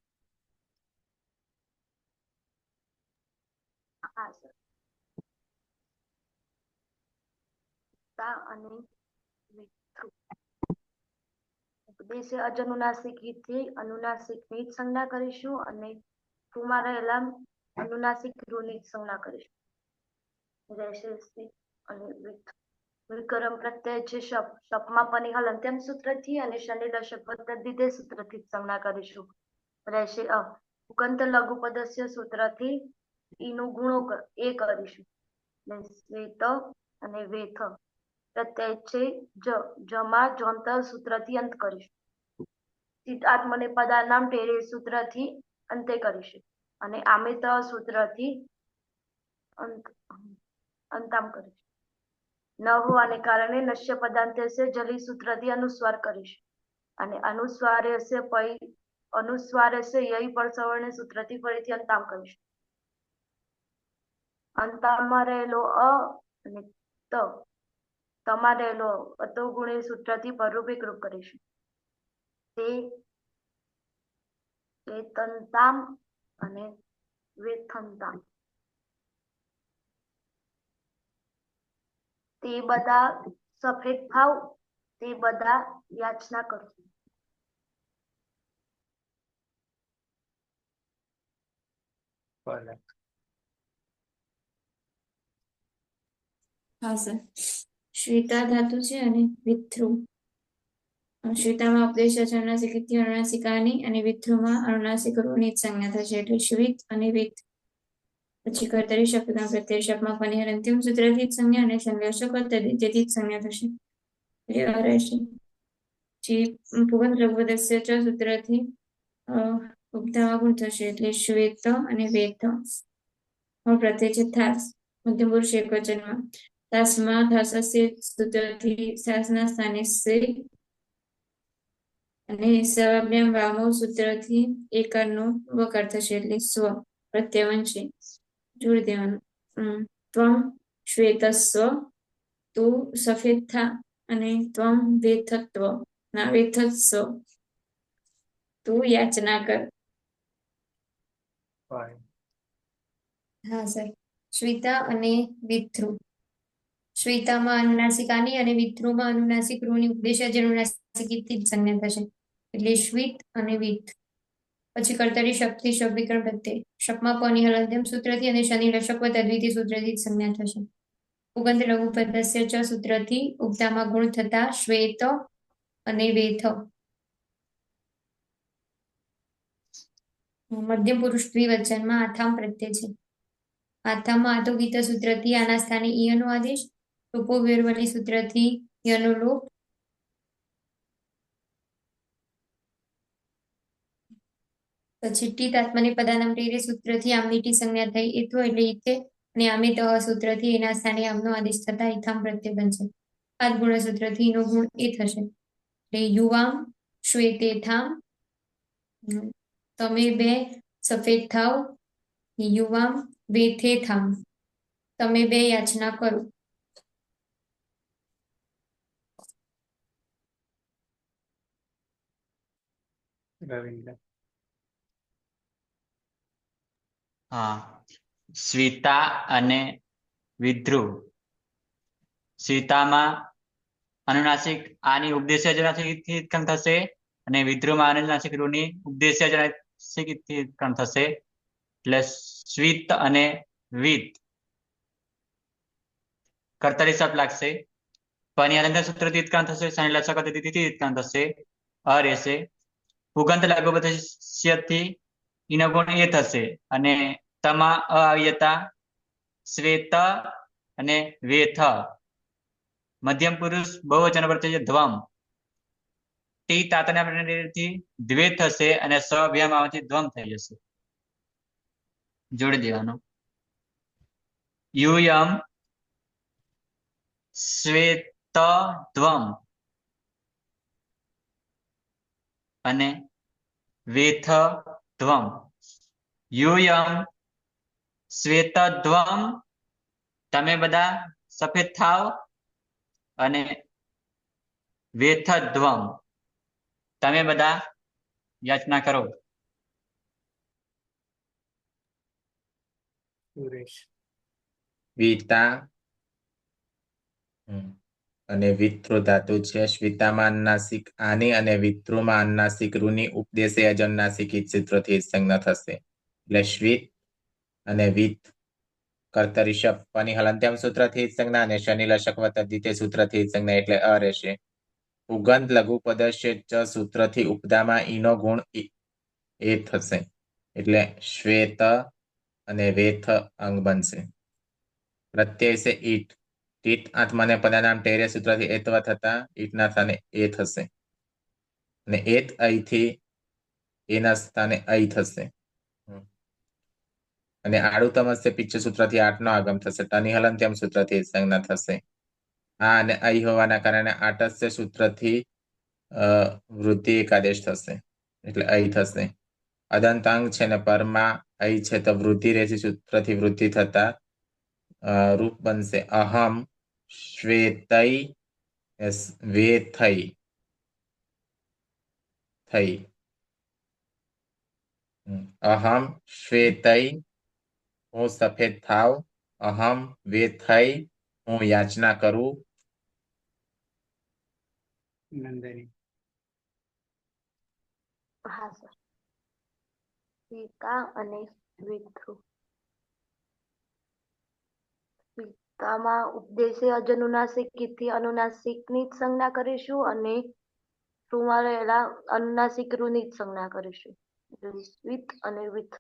હા સર. તા અને વિથ્રુ ઉપદેશે અજનુનાસિકથી અનુનાસિકની જ સંજ્ઞા કરીશું અને તુમાં રહેલા અનુનાસિક રૂની જ સંજ્ઞા કરીશું. રહેશે અને વિકરમ પ્રત્યય છે શપ. શપમાં પની હલંત્યમ સૂત્રથી અને શનિ દશક વતદ્ધિતે સૂત્રથી જ સંજ્ઞા કરીશું. રહેશે અ. ઉગંત લઘુ પદસ્ય સૂત્રથી ઈનું ગુણો એ કરીશું. શ્વેત અને વેથ પ્રત્યય છે જમાં જોંત સૂત્રથી અંત કરીશું. ચિત આત્મને પદાનામ ટેરે સૂત્રથી અંતે કરીશું અને આમિત સૂત્રથી અંતામ કરીશું. ન હોવાને કારણે નશ્ય પદાંતે છે જલી સૂત્રથી અનુસ્વાર કરીશું અને અનુસ્વારે છે યય પર સવર્ણ સૂત્રથી ફરીથી અંતામ કરીશું. અંતામાં રહેલો અ અને ત તમારે રહેલો અતો ગુણે સૂત્રથી પરરૂપ એકરૂપ કરીશું. તે વેતનતામ અને વેથનતામ તે બધા સફેદ થાવ તે બધા યાચના કરો. પલક. હા સર. શ્વેતા ધાતુ છે અને વિથ્રુ. શ્વેતામાં ઉપદેશ અનુનાસિકથી અનુનાસિકાની અને વિથ્રુમાં અનુનાસિક રૂની જ સંજ્ઞા થશે એટલે શ્વેત અને વિથ. પછી કર્તરી શબ્દના પ્રત્યય શબ્દમાં પની અંતિમ સૂત્રથી જ સંજ્ઞા અને સંલગ્નક વતદ્ધિતેથી જ સંજ્ઞા થશે એટલે અ રહેશે. પછી પુગંત લઘુ પદસ્ય ચ સૂત્રથી ઉપધામાં ગુણ થશે એટલે શ્વેત અને વેથ. પ્રત્યય છે થાસ. મધ્યમ પુરુષ એકવચનમાં તાસમાં થાસસ્ય સૂત્રથી સાસના સ્થાને સે અને સવાભ્યામ વામો સૂત્રથી એકારનો વકાર થશે એટલે સ્વ પ્રત્યય વંશે. જોડી દેવાનું. ત્વમ શ્વેતસ્વ તું સફેદ થા અને ત્વમ વેથત્વ ના વેથત્સ્વ તું યાચના કર. હા સર. શ્વેતા અને વિથ્રુ. શ્વેતામાં અનુનાસિકાની અને વિથ્રુમાં અનુનાસિક રૂની ઉપદેશ અનુનાસિકથી જ સંજ્ઞા થશે એટલે શ્વેત અને વિથ. પછી કર્તરી શબ્દથી શબ્દીકરણ પ્રત્યય શપમાં પની હલંત્યમ સૂત્રથી અને શનિ લશક વતદ્ધિતે સૂત્રથી જ સંજ્ઞા થશે પુગંત લઘુ પદસ્ય ચ સૂત્રથી ઉપધામાં ગુણ થતા શ્વેત અને વેથ. મધ્યમ પુરુષ દ્વિવચનમાં આથામ પ્રત્યય છે. આથામાં આતો ગીત સૂત્રથી આના સ્થાને ઈયનો આદેશ, રૂપો વેરવલી સૂત્રથી યનો લોપ, પછી ટી તાત્મને પદાનામ ટેરે સૂત્રથી આમની ટી સંજ્ઞા થઈ એથો એટલે ઈથે, અને આમે તહ સૂત્રથી એના સ્થાને આમનો આદેશ થતા ઈથામ પ્રત્યય બનશે. આદ ગુણ સૂત્રથી એનો ગુણ એ થશે. એટલે યુવામ શ્વેતેથામ, તમે બે સફેદ થાવ, યુવામ વેથેથામ, તમે બે યાચના કરો. રવિન્દ્ર. હા, સ્વિતા અને વિધ્રુ. સ્વિતામાં અનુનાસિક આની ઉપદેશ્ય અનુનાસિકથી ઉત્પન્ન થશે અને વિધ્રુમાં અનુનાસિક રૂની ઉપદેશ્ય અનુનાસિકથી ઉત્પન્ન થશે. એટલે સ્વિત અને વિત કર્તરી શબ્દ લાગશે. પની અનંત સૂત્રથી ઉત્પન્ન થશે, શનિલક્ષક પદ્ધતિથી ઉત્પન્ન થશે, અ રહેશે. પુગંત લઘુ પદસ્યથી એનો ગુણ એ થશે અને તમા અ આવી જતા શ્વેત અને વેથ. મધ્યમ પુરુષ બહુવચન પ્રત્યય ધ્વમ. ટી તાતનાથી દ્વે થશે અને સ અભ્યામ આવવાથી ધ્વમ થઈ જશે. જોડી દેવાનું. યુયમ શ્વેત ધ્વમ અને વેથ ધ્વમ. યુયમ શ્વેત ધ્વમ, તમે બધા સફેદ થાવ, અને વેથ ધ્વમ, તમે બધા યાચના કરો. સુરેશ. વિતા અને વિતૃ ધાતુ છે. શ્વિતામાં અનુનાસિક આની અને વિતૃમાં અનુનાસિક રૂની ઉપદેશે અજનુનાસિક ઈત સૂત્રથી સંજ્ઞા થશે. એટલે શ્વિત અને વિત કર્તરી શબ્દ પની હલંત્યમ સૂત્રથી સંજ્ઞા અને શનિલશક દ્વિતીય સૂત્રથી સંજ્ઞા એટલે અ રહેશે. પુગંત લઘુ પદસ્ય ચ સૂત્રથી ઉપદામાં ઈનો ગુણ એ થશે. એટલે શ્વેત અને વેથ અંગ બનશે. પ્રત્યય છે ઈટ. ઈટ આત્માને પદાનામ ટેરે સૂત્રથી એત્વ થતા ઈટના સ્થાને એ થશે અને એત અહીંથી એના સ્થાને અહીં થશે. અને આડુતમસ્ય પિચ્છ સૂત્રથી આઠનો આગમ થશે. તની હલંત્યમ સૂત્રથી સંજ્ઞા થશે. આ અને અહીં હોવાના કારણે આટસ્ય સૂત્રથી વૃદ્ધિ એકાદેશ થશે એટલે અહીં થશે. અદંતાંગ છે ને પરમાં અહીં છે તો વૃદ્ધિ રહેશે. સૂત્રથી વૃદ્ધિ થતા રૂપ બનશે અહમ શ્વેતૈ વેથૈ થઈ. અહમ શ્વેતૈ, હું સફેદ થાવ, અહમ વેથૈ, હું યાચના કરું. નંદની. હા સર. સ્વિતા અને વિધ્રુ. સ્વિતામાં ઉપદેશે અજનુનાસિકથી અનુનાસિકની જ સંજ્ઞા કરીશું અને રૂમાં રહેલા અનુનાસિક રૂની જ સંજ્ઞા કરીશું. સ્વિત અને વિથ.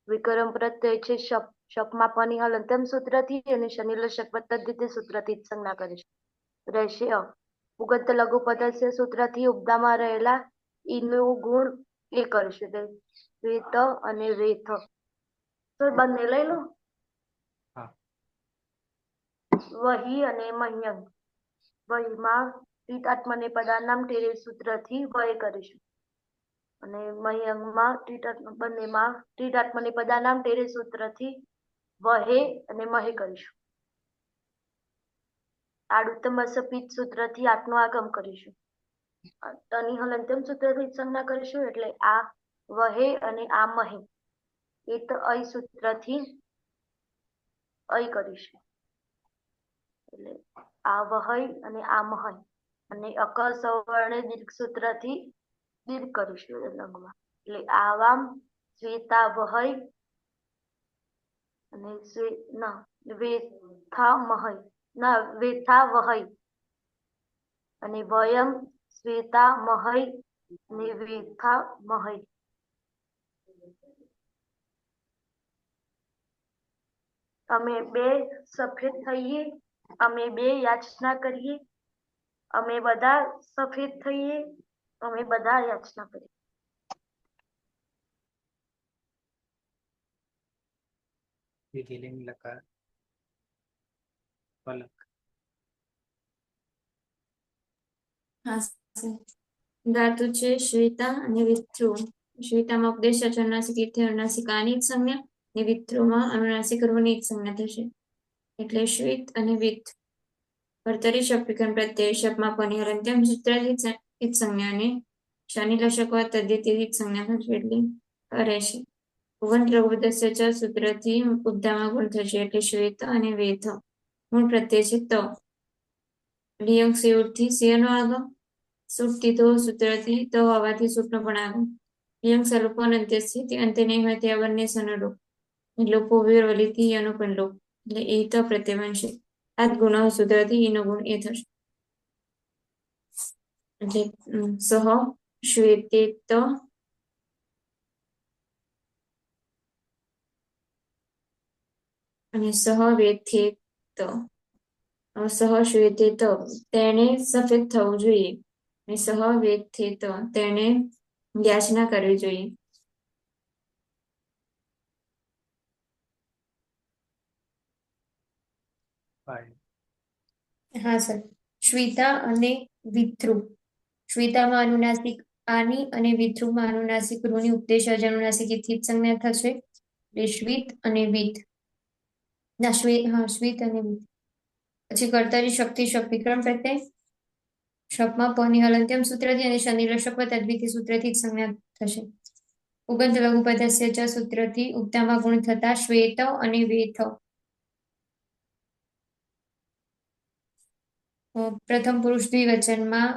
વિકરમ પ્રત્યય છે શપ. શપમાં પની હલંત્યમ સૂત્રથી અને શનિલશક દ્વિતીય સૂત્રથી જ સંજ્ઞા કરીશું. રહેશે અ. પુગંત લઘુ પદસ્ય સૂત્રથી ઉપદામાં રહેલા ઈનો ગુણ એ કરીશું. વેત અને વેથ. તો બંને લઈ લો. હા. વહી અને મહ્યંગ. વહીમાં ટીટ આત્મને પદાનામ ટેરે સૂત્રથી વય કરીશું અને મહ્યંગમાં બંનેમાં ટીટ આત્મને પદાનામ ટેરે સૂત્રથી વહે અને મહે કરીશું. આડુત્તમ પિત સૂત્રથી આત્નો આગમ કરીશું. તની હલંત્યમ સૂત્રથી સંજ્ઞા કરીશું એટલે આ વહે અને આ મહે. એ તો અય સૂત્રથી અય કરીશું એટલે આ વહય અને આ મહય. અને અકર સવર્ણે દીર્ઘ સૂત્રથી દીર્ઘ કરીશું લંગમાં. એટલે આવામ શ્વેતા વહય અને વેથા મહય. ના વેથા વહય અને વયમ શ્વેતા મહય અને વેથા મહય. અમે બે સફેદ થઈએ, અમે બે યાચના કરીએ, અમે બધા સફેદ થઈએ, અમે બધા યાચના કરીએ. વિધિલિંગ લકાર પલક. હા સર. ધાતુ છે શ્વેતા અને વિથ્રુ. શ્વેતામાં ઉપદેશક અનુનાસિક ઇથે અનુનાસિક આની જ સંજ્ઞા અને વિથ્રુમાં અનુનાસિક રૂની જ સંજ્ઞા થશે. એટલે શ્વેત અને વિથ. ભર્તરી શબ્દકરણ પ્રત્યય શબ્દમાં કોની હલંત્યમ સૂત્રથી જ સંજ્ઞા અને શનિ લશકવા તદ્ધિતિથી જ સંજ્ઞા થશે એટલે રહેશે. ભુવન પ્રભુદસ્ય ચ સૂત્રથી ઉપધામાં ગુણ થશે એટલે શ્વેત અને વેથ. ગુણ પ્રત્યય છે ત. લિયંગ સેવથી સિંહનો આગમ. સૂટથી તો સૂત્રથી તો હોવાથી સૂટનો પણ આગમ. લિયંગ સલોપો અંત્યથી તે અંતે નહીં હોય તે બંને સનલોપ. લોપો વિરવલીથી યનો પણ લોપ. એટલે એ તો પ્રત્યય બનશે. આ ગુણ સૂત્રથી એનો ગુણ એ થશે. એટલે સહ શ્વેતેત અને સહ વેથેત. સહ શ્વેતેત તેણે સફેદ થવું જોઈએ. અને સહ વેથેત તેણે યાચના કરવી જોઈએ. હા સર. શ્વેતા અને વિથ્રુ. શ્વેતામાં અનુનાસિક આની અને વિથ્રુમાં અનુનાસિક રૂની ઉપદેશ અનુનાસિક ઇથી સંજ્ઞા થશે. શ્વેત અને વિથ. ના શ્વેત શ્વેત અને વિથ. પછી કર્તરી શક્તિ વિક્રમ પ્રત્યય. શપમાં પની હલંત્યમ સૂત્રથી અને શનિ લશકવ તદ્વિતિ સૂત્રથી જ સંજ્ઞા થશે. ઉગંત લઘુપદસ્ય ચ સૂત્રથી ઉક્તામાં ગુણ થતા શ્વેત અને વેથ. પ્રથમ પુરુષ દ્વિવચનમાં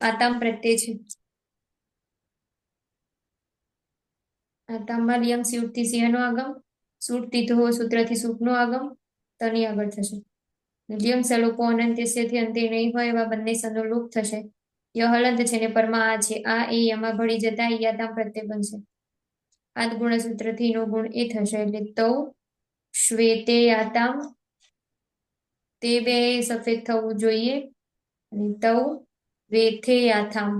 આતામ પ્રત્યય છે. આતામમાં લિયંગ સ્યુટથી સિંહનો આગમ. સૂટથી તો સૂત્રથી સૂટનો આગમ. તની આગળ થશે. લિયંગ સલોપો અનંત્યસ્યથી અંતે નહીં હોય એવા બંને સનો લોપ થશે. ય હલંત છે ને પરમાં આ છે. આ એ યમાં ભળી જતા યાતામ પ્રત્યય બનશે. આદ ગુણસૂત્રથી નો ગુણ એ થશે એટલે તૌ શ્વેતે યાતામ. તે બે સફેદ થવું જોઈએ. અને તૌ વેથે યાથામ.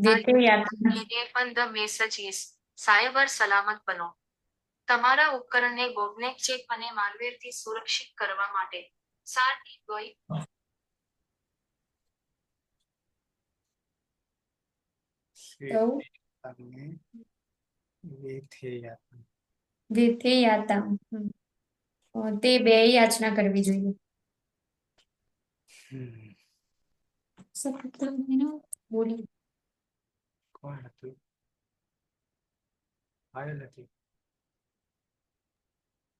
વેથે યાથામ. પણ ધ મેસેજીસ સાયબર સલામત બનો. તમારા ઉપકરણને ગોપનેક ચેપ અને માલવેરથી સુરક્ષિત કરવા માટે સારની ગોઈ તૌ અને વેથેયાતમ. વેથે યાતામ. તે બે યાચના કરવી જોઈએ. બોલી કોણ હતું? આવેલ હતી.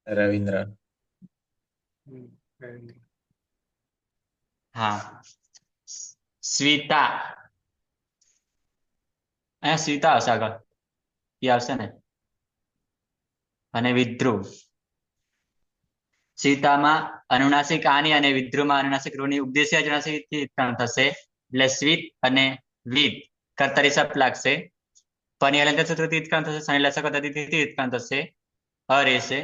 રવિન્દ્ર. રવિન્દ્ર. હા. સ્વીતા. અહીંયા સ્વીતા હશે આગળ. એ આવશે ને. અને વિદ્રુ. સ્વીતામાં અનુનાસિક આની અને વિદ્રુમાં અનુનાસિક રૂની ઉપદેશી અનુનાસિકથી ઉત્પન્ન થશે. એટલે સ્વીત અને વિદ કર્તરી શબ્દ લાગશે. પની હલંત્ય સૂત્રથી ઉત્પન્ન થશે. શનિ લસક પદ્ધતિથી ઉત્પન્ન થશે. રહેશે.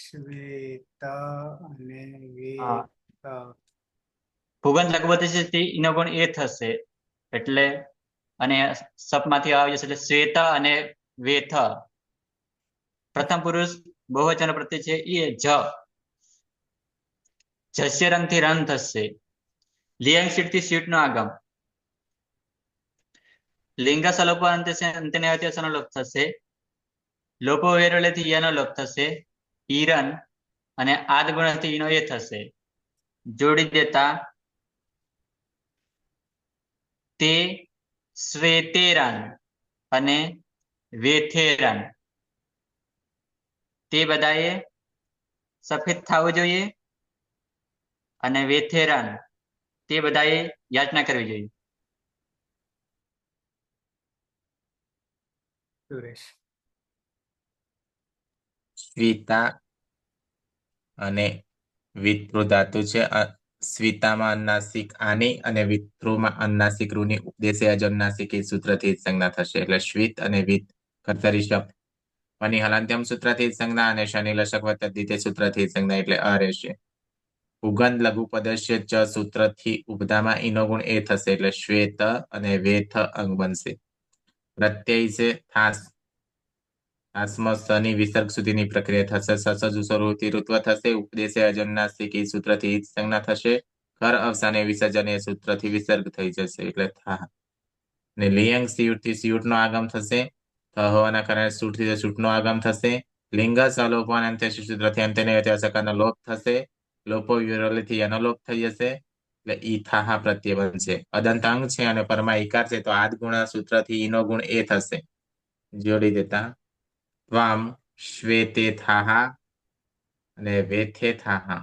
શ્વેતા અને હા. વેત. ભૂગંત લઘુપતિ એનો ગુણ એ થશે. એટલે અને સપમાંથી આવી જશે એટલે શ્વેત અને વેથ. પ્રથમ પુરુષ બહુવચન પ્રત્યય છે એ જ. જસ્ય રંગથી રન થશે. લિયંગ સીટથી સીટ નો આગમ. લિંગ સલોપ અંત્યનો લોપ થશે. લોપો વેરલેથી યનો લોપ થશે. ઈરન અને આદ ગુણથી ઈનો એ થશે. જોડી દેતા તે શ્વેતેરન અને વેથેરન તે બધાએ સફેદ થવું જોઈએ. અને વેથેરન તે બધાએ યાચના કરવી જોઈએ. સુરેશ. સ્વીતા અને વિતૃ ધાતુ છે. સ્વીતામાં અનુનાસિક આની અને વિતૃમાં અનુનાસિક રૂની ઉપદેશે અજનુનાસિક એ સૂત્રથી જ સંજ્ઞા થશે. એટલે શ્વિત અને વિત કર્તરી શબ્દ પની હલંત્યમ સૂત્રથી જ સંજ્ઞા અને શનિ લશક વત્તદ્ધિતે સૂત્રથી જ સંજ્ઞા એટલે અ રહેશે. પુગંધ લઘુ પદસ્ય ચ સૂત્રથી ઉપધામાં ઈનો ગુણ એ થશે એટલે શ્વેત અને વેથ અંગ બનશે. પ્રત્યય છે થાસ. થાસમાં સની વિસર્ગ સુધીની પ્રક્રિયા થશે. સસજ સ્વરૂપથી ઋત્વ થશે. ઉપદેશે અજનુનાસિક એ સૂત્રથી જ સંજ્ઞા થશે. કર અવસાને વિસર્જન એ સૂત્રથી વિસર્ગ થઈ જશે એટલે થા. ને લિયંગ સિયુટથી સિયુટનો આગમ થશે. થ હોવાના કારણે સૂટથી સૂટનો આગમ થશે. લિંગ સલોપન અંતે સૂત્રથી અંતે સકારનો લોપ થશે. લોપો વિરોલીથી એનો લોપ થઈ જશે એટલે ઈ થાહા પ્રત્યય બનશે. અદંત અંગ છે અને પરમાં ઈકાર છે તો આદ ગુણ સૂત્રથી ઈનો ગુણ એ થશે. જોડી દેતા ત્વામ શ્વેતે થાહા અને વેથે થાહા.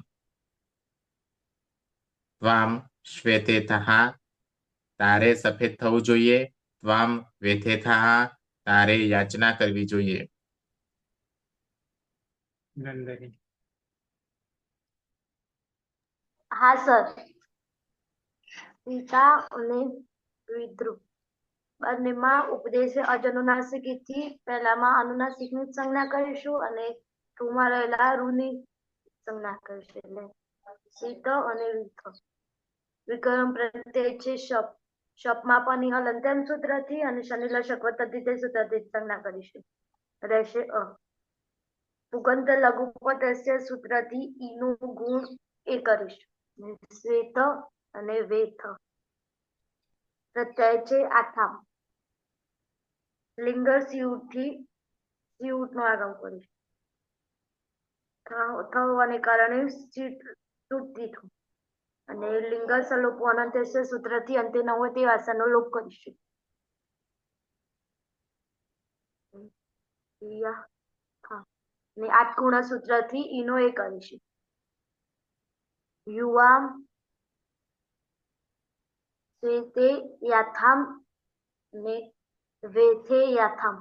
ત્વામ શ્વેતે થાહા તારે સફેદ થવું જોઈએ. ત્વામ વેથે થાહા તારે યાચના કરવી જોઈએ. નંદની. હા સર. સ્વીતા અને વિતૃ બંનેમાં ઉપદેશે અજનુનાસિકથી પહેલામાં અનુનાસિકની જ સંજ્ઞા કરીશું અને ટુમાં રહેલા રૂની સંજ્ઞા કરીશું. એટલે શીત અને વિથ. વિકર્મ પ્રત્યય છે શપ. શપમાં પણ હલંત્યમ સૂત્રથી અને શનિ લશક વત્તદ્ધિતે સૂત્રથી સંજ્ઞા કરીશું. રહેશે અ. પુગંત લઘુ પદસ્ય સૂત્રથી ઈનું ગુણ એ કરીશું. શ્વેત અને વેથ. પ્રત્યય છે આથામ. લિંગ સિયુટથી સિયુટનો આગમ કરીશું. થવાને કારણે તૂટતી થયું અને લિંગ સલોપો અનંત્યસ્ય સૂત્રથી અંતે ન હોય તે વાસણનો લોપ કરીશું. ને આઠ સૂત્રથી ઈનો એ કરીશું. યુવામ શ્વેતે યાથામ ને વેથે યાથામ.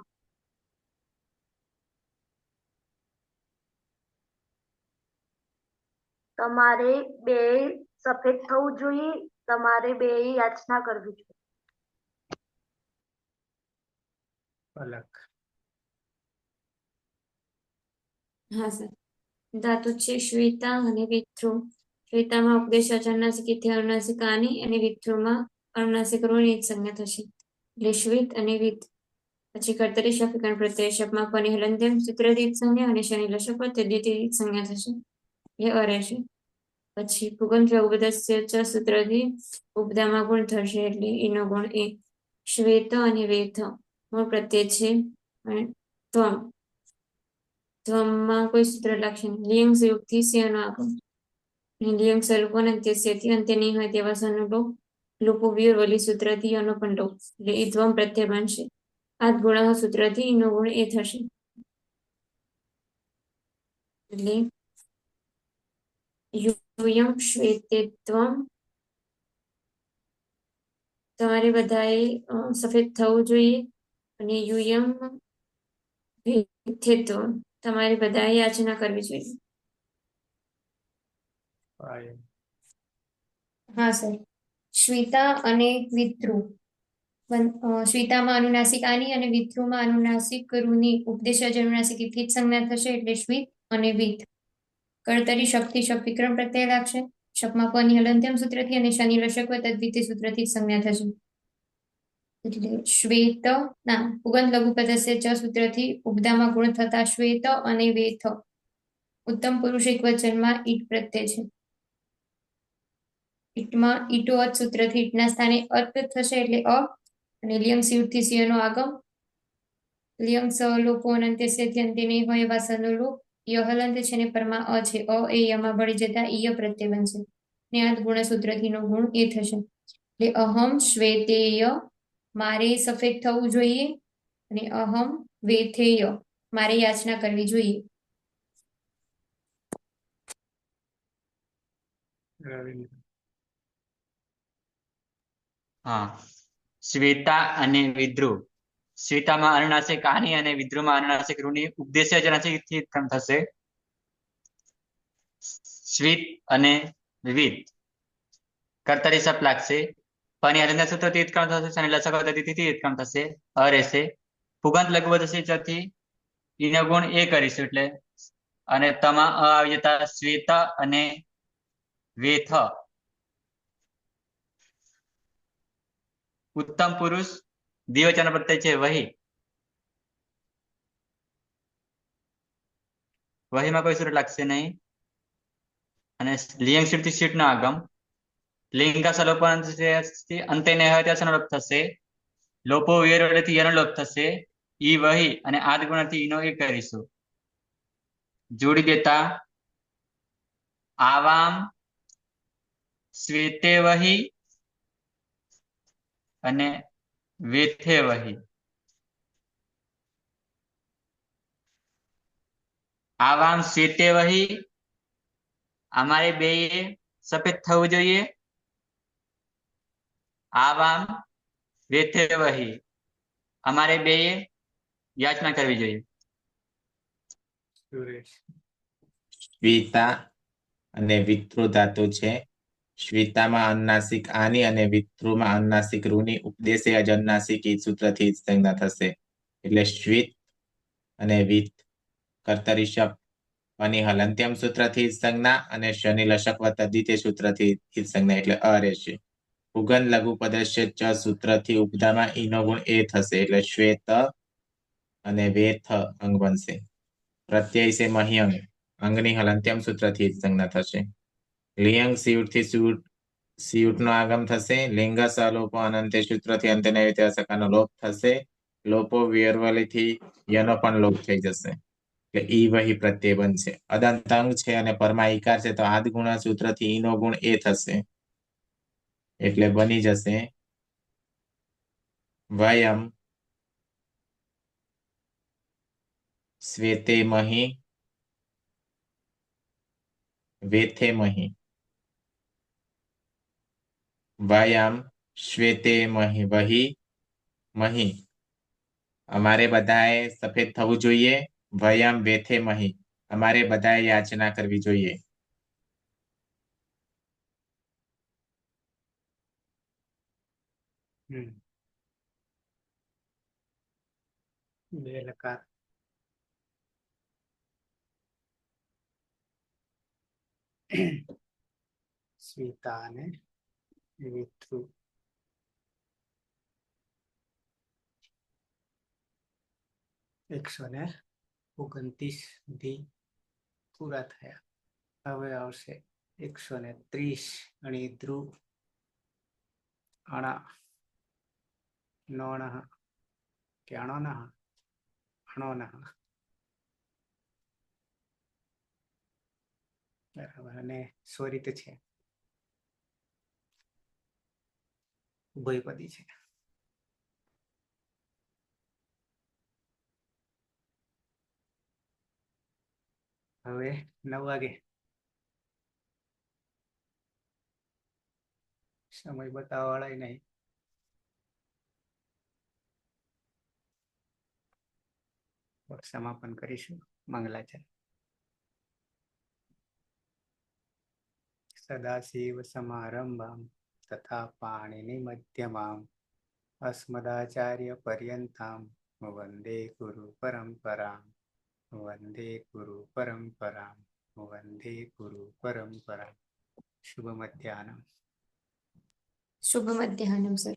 તમારે બે સફેદ થવું જોઈએ. તમારે બે યાચના કરવી જોઈએ. પલક. હા સર. ધાતુ છે શ્વેતા અને વિતૃ. શ્વેતામાં ઉપદેશ અજનુનાસિકથી અનુનાસિક આની અને વિતૃમાં અનુનાસિક રૂની જ સંજ્ઞા થશે એટલે શ્વેત અને વિત. પછી કર્તરી શપ વિકર્ણ પ્રત્યય શપમાં પની હલંત્યમ સૂત્રથી જ સંજ્ઞા અને શનિ લશક વત્તદ્ધિતે સંજ્ઞા થશે એટલે અ રહેશે. પછી પુગંત લઘુપદસ્ય ચ સૂત્રથી ઉપધામાં ગુણ થશે એટલે ઈનો ગુણ એ. શ્વેત અને વેથ મૂળ પ્રત્યય છે ત્વમ. ત્વમમાં કોઈ સૂત્ર લાગશે નહીં. લિયંગ સંયુક્તથી સ્યનો આગમ. લિયંગ સ્વરૂપન અંત્યસ્યથી અંતે નહીં હોય તેવા સનો લોપ. લોપો વિરોલી સૂત્રથી યનો પણ લોપ એટલે એ ત્વમ પ્રત્યય બનશે. આદ ગુણ સૂત્રથી ઈનો ગુણ એ થશે એટલે યુયમ શ્વેતે ત્વમ. તમારે બધાએ સફેદ થવું જોઈએ અને યુયમ વેથે ત્વમ તમારે બધાએ યાચના કરવી જોઈએ. હા સર. શ્વેતા અને વિતૃ. શ્વેતામાં અનુનાસિક આની અને વિતૃમાં અનુનાસિક રૂની ઉપદેશ અજનુનાસિકથી જ સંજ્ઞા થશે એટલે શ્વિત અને વિત. કર્તરી શક્તિ શપ વિક્રમ પ્રત્યય લાગશે. શપમાં પની હલંત્યમ સૂત્રથી અને શનિ લશક વત્તદ્ધિતે સૂત્રથી જ સંજ્ઞા થશે એટલે શ્વેત પુગંત લઘુ પદસ્ય ચ સૂત્રથી ઉપધામાં ગુણ થતા શ્વેત અને વેથ. ઉત્તમ પુરુષ એકવચનમાં ઈટ પ્રત્યય છે. ઈટમાં ઈટો અત સૂત્રથી ઈટના સ્થાને અત થશે એટલે અ. અને લિયંગ સિયુટથી સિયનો આગમ. લિયંગ સ લોપો અનંત્યસ્યથી અંતે નહીં હોય એવા સનો લોપ. ય હલંત છે ને પરમાં અ છે. અ એ યમાં ભળી જતા ઈય પ્રત્યય બનશે. ને આ ગુણસૂત્રથી નો ગુણ એ થશે એટલે અહમ શ્વેતેય મારે સફેદ થવું જોઈએ અને અહમ વેથેય મારે યાચના કરવી જોઈએ. રવિન્દ્ર. હા. શ્વેતા અને વિદ્રુ સ્વીતામાં અનુનાસિક આની અને વિદ્રુમાં અનુનાસિક રૂની ઉપદેશ્ય અજનુનાસિકથી ઉત્ક્રમ થશે. સ્વીત અને વિવિધ કર્તરી સપ લાગશે. પની હલનના સૂત્રથી ઉત્ક્રમ થશે અને લસક પદ્ધતિથી ઉત્ક્રમ થશે. અ રહેશે. પુગંત લઘુ પદથી ઈનો ગુણ એ કરીશું એટલે અને તમા અ આવી જતા શ્વેત અને વેથ. ઉત્તમ પુરુષ દ્વિવચન પ્રત્યય છે વહી. વહીમાં કોઈ સૂત્ર લાગશે નહીં. અને લિંગ શીટ શીટ નો આગમ લિંગા સલોપન અંતે ને હોય ત્યાં સનલોપ થશે. લોપો વેરથી યનો લોપ થશે. ઈ વહી અને આદ ગુણથી ઈનો એ કરીશું. જોડી દેતા આવામ શ્વેતે વહી અને વેથે વહી. આવામ શ્વેતે વહી અમારે બે સફેદ થવું જોઈએ. આવામ વેથે વહી અમારે બે યાચના કરવી જોઈએ. સુરેશ. શ્વેતા અને વિતૃ ધાતુ છે. શ્વેતામાં અનુનાસિક આની અને વિતૃમાં અનુનાસિક રૂની ઉપદેશે અજનુનાસિક ઈ સૂત્રથી સંજ્ઞા થશે. એટલે શ્વેત અને વિત કર્તરી શપ પની હલંત્યમ સૂત્રથી સંજ્ઞા અને શનિ લશક તદ્ધિતે સૂત્રથી સંજ્ઞા એટલે અ રહેશે. પુગન લઘુ પદસ્ય ચ સૂત્રથી ઉપધામાં ઈનો ગુણ એ થશે એટલે શ્વેત અને વેથ અંગ બનશે. પ્રત્યય છે મહ્યંગ અંગની હલંત્યમ સૂત્રથી સંજ્ઞા થશે. લિયંગ સિયુટથી સિયુટ નો આગમ થશે. લિંગ સલોપો અનંતે સૂત્રથી અંતે સકાનો લોપ થશે. લોપો વ્યરવલીથી યનો પણ લોપ થઈ જશે એટલે ઈ વહી પ્રત્યય બનશે. અદંત અંગ છે અને પરમાં ઈકાર છે તો આદ ગુણ સૂત્રથી ઈનો ગુણ એ થશે એટલે બની જશે વયમ શ્વેતે મહી વેથે મહી. વયમ શ્વેતે મહી વહી મહી અમારે બધાએ સફેદ થવું જોઈએ. વયમ વેથે મહી અમારે બધાએ યાચના કરવી જોઈએ. બે લકાર. સ્વીતા અને વિતૃ. એકસો ને 29 સુધી પૂરા થયા. હવે આવશે 130 અને ધ્રુવ અણા નોણ કે અણોનહ અણોનહ બરાબર. અને સ્વરિત છે ઉભયપદી છે. હવે 9 વાગે સમય બતાવવા વાળા નહીં. સમાપન કરીશું. મંગલાચરણ. સદાશિવ સમારંભામ તથા પાણીની મધ્યમામ અસ્મદાચાર્ય પર્યંતામ વંદે ગુરુ પરંપરામ વંદે ગુરુ પરંપરામ વંદે ગુરુ પરંપરામ. શુભ મધ્યાહ્ન. શુભ મધ્યાહ્નમ સર.